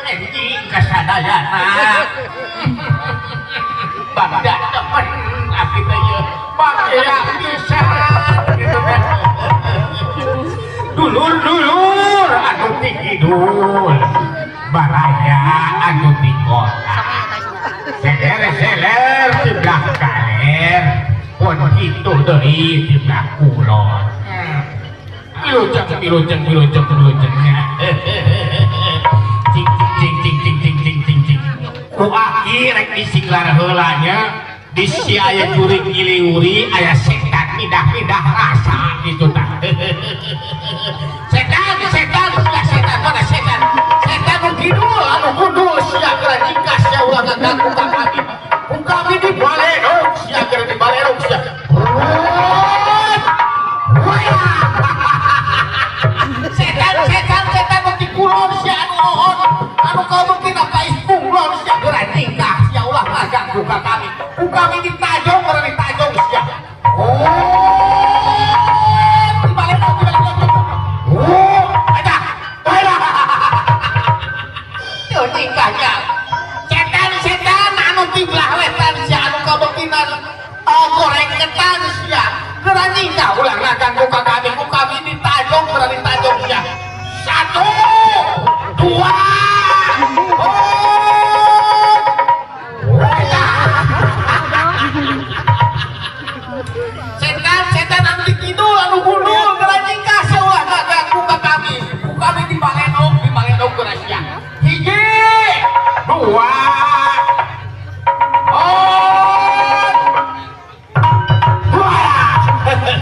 anjing kasadayana bangga temen abdi teh ye bangga bisa dulur anu ti kidul baraya anu ti kota seler sebelah kaler pun kitu deui sebelah kulon pilujeng cing ku akhir rek disinglar heulanya di si aya jurig giliuri aya setan pindah-pindah rasa gitu tah setan mana setan nu kidul anu kudus sia keur nikah sia ulah ngaganggu ka kami ku kami di balerok sia keur di balerok sia setan nu dikulon sia anu kamu kita kais punglon sia keur nikah sia ulah ngaganggu ka kami ku kami ditajong keur ditajong sia nikahnya setan anu tiblah wetan si anu kabekinan goreng ketan sia keur nikah ulah ngaganggu ka kami ku kami ditajong keur ditajong sia 1 2 setan anu dikidul anu gundul keur nikah sia ulah ngaganggu ka kami ku kami dibaledog keur sia 1 2 Hey!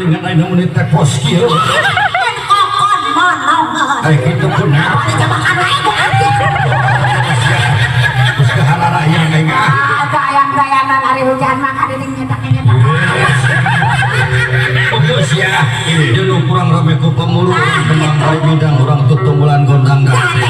dengan aina menit teh pos kieu. kokon monong. Ai kitu kunaon? Coba kan aing ku antik. Terus ke halaraya aing ah. Gayang-gayangan hari hujan mah kadeuning nyetak-nyetak. Bagus ya. Dulu kurang rame ku pemurung, kembang bidang orang tutumbulan gondang gandeng.